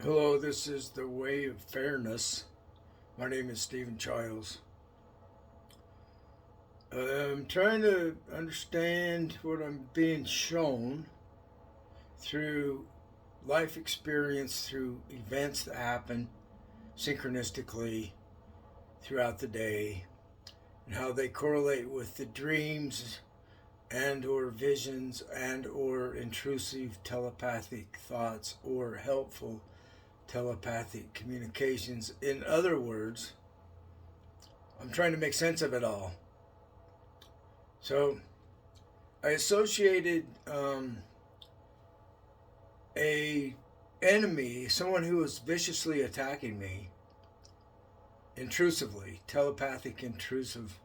Hello, this is The Way of Fairness. My name is Stephen Childs. I'm trying to understand what I'm being shown through life experience, through events that happen synchronistically throughout the day, and how they correlate with the dreams and or visions and or intrusive telepathic thoughts or helpful telepathic communications. In other words, I'm trying to make sense of it all. So I associated a enemy, someone who was viciously attacking me, intrusively, telepathic, intrusive,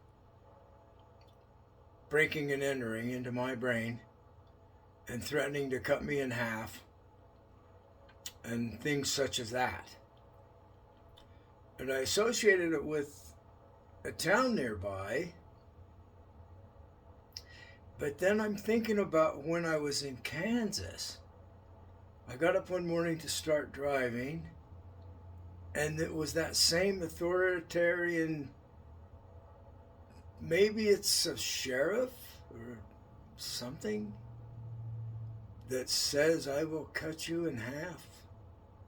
breaking and entering into my brain and threatening to cut me in half and things such as that. And I associated it with a town nearby. But then I'm thinking about when I was in Kansas. I got up one morning to start driving, and it was that same authoritarian, maybe it's a sheriff or something, that says, "I will cut you in half,"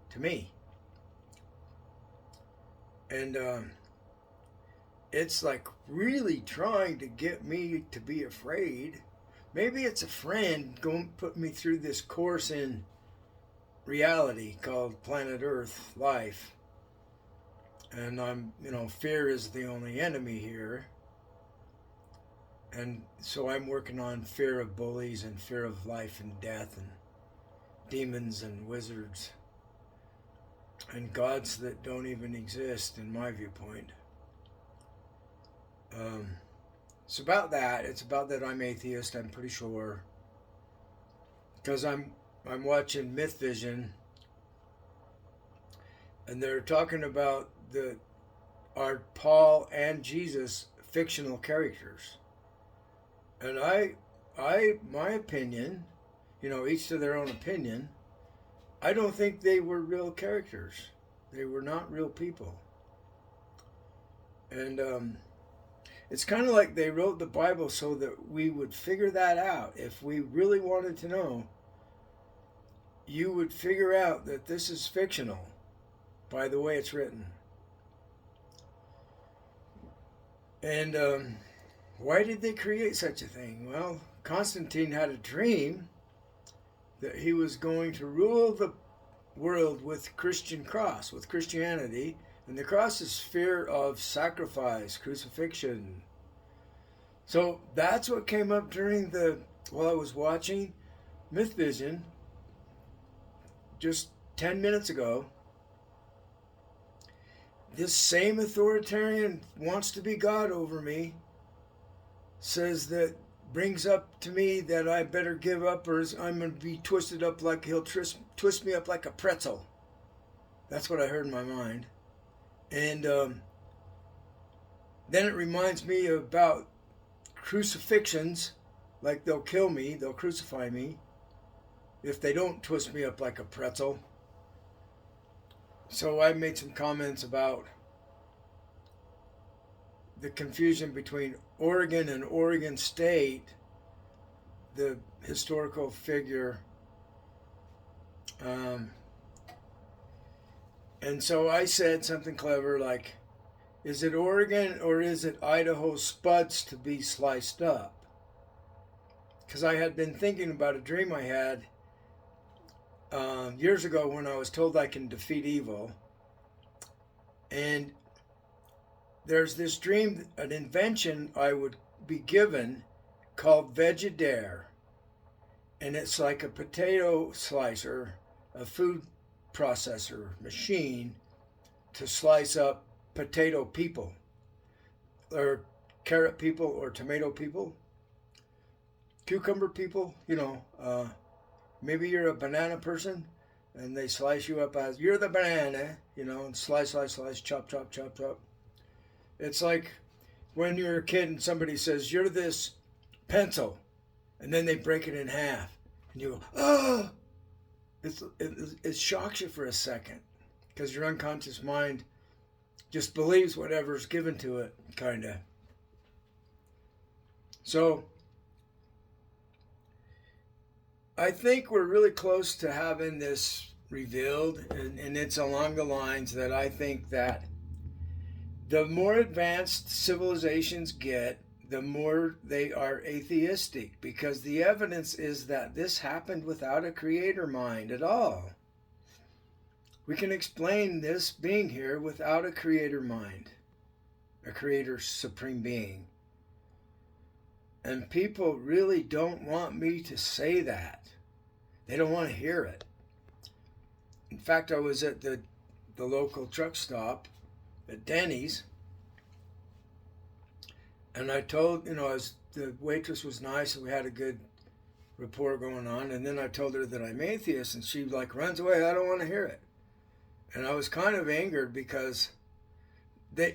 to me. And it's like really trying to get me to be afraid. Maybe it's a friend going to put me through this course in reality called Planet Earth Life. And fear is the only enemy here. And so I'm working on fear of bullies and fear of life and death and demons and wizards and gods that don't even exist in my viewpoint. It's about that. It's about that I'm atheist, I'm pretty sure. Because I'm watching Myth Vision, and they're talking about our Paul and Jesus fictional characters. And my opinion, each to their own opinion, I don't think they were real characters. They were not real people. And it's kind of like they wrote the Bible so that we would figure that out. If we really wanted to know, you would figure out that this is fictional by the way it's written. And why did they create such a thing? Well, Constantine had a dream that he was going to rule the world with Christian cross, with Christianity. And the cross is fear of sacrifice, crucifixion. So that's what came up while I was watching Myth Vision just 10 minutes ago. This same authoritarian wants to be God over me, brings up to me that I better give up or I'm going to be twisted up like he'll twist me up like a pretzel. That's what I heard in my mind. And then it reminds me about crucifixions, like they'll kill me, they'll crucify me if they don't twist me up like a pretzel. So I made some comments about the confusion between Oregon and Oregon State, the historical figure. And so I said something clever like, is it Oregon or is it Idaho spuds to be sliced up? Because I had been thinking about a dream I had years ago when I was told I can defeat evil. And there's this dream, an invention I would be given called Vegidare. And it's like a potato slicer, a food processor machine to slice up potato people or carrot people or tomato people, cucumber people, maybe you're a banana person and they slice you up as you're the banana, and slice, chop, chop, chop, chop. It's like when you're a kid and somebody says, you're this pencil, and then they break it in half and you go, oh, it shocks you for a second because your unconscious mind just believes whatever's given to it, kind of. So I think we're really close to having this revealed, and it's along the lines that I think that the more advanced civilizations get, the more they are atheistic, because the evidence is that this happened without a creator mind at all. We can explain this being here without a creator mind, a creator supreme being. And people really don't want me to say that. They don't want to hear it. In fact, I was at the local truck stop at Denny's, and I told, the waitress was nice and we had a good rapport going on, and then I told her that I'm atheist, and she like runs away. I don't want to hear it. And I was kind of angered because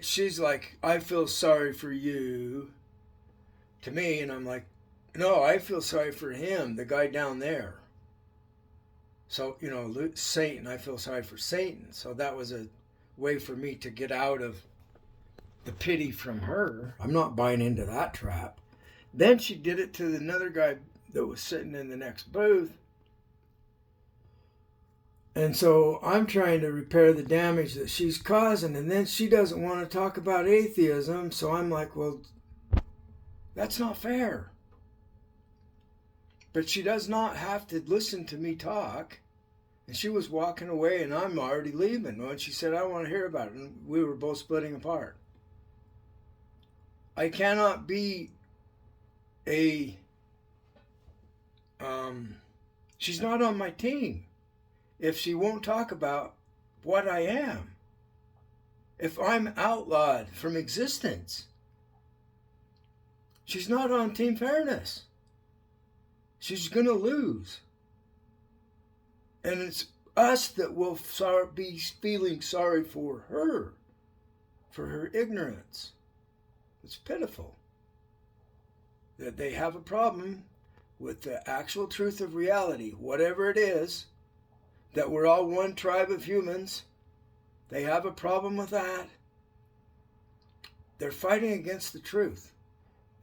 she's like, I feel sorry for you to me, and I'm like, no, I feel sorry for him, the guy down there. So, Satan, I feel sorry for Satan. So that was a way for me to get out of the pity from her. I'm not buying into that trap. Then she did it to another guy that was sitting in the next booth. And so I'm trying to repair the damage that she's causing. And then she doesn't want to talk about atheism. So I'm like, well, that's not fair. But she does not have to listen to me talk. And she was walking away and I'm already leaving. When she said, I don't want to hear about it. And we were both splitting apart. I cannot be she's not on my team if she won't talk about what I am. If I'm outlawed from existence, she's not on Team Fairness. She's going to lose. And it's us that will be feeling sorry for her ignorance. It's pitiful that they have a problem with the actual truth of reality, whatever it is, that we're all one tribe of humans. They have a problem with that. They're fighting against the truth.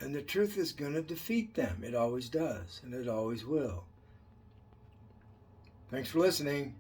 And the truth is going to defeat them. It always does, and it always will. Thanks for listening.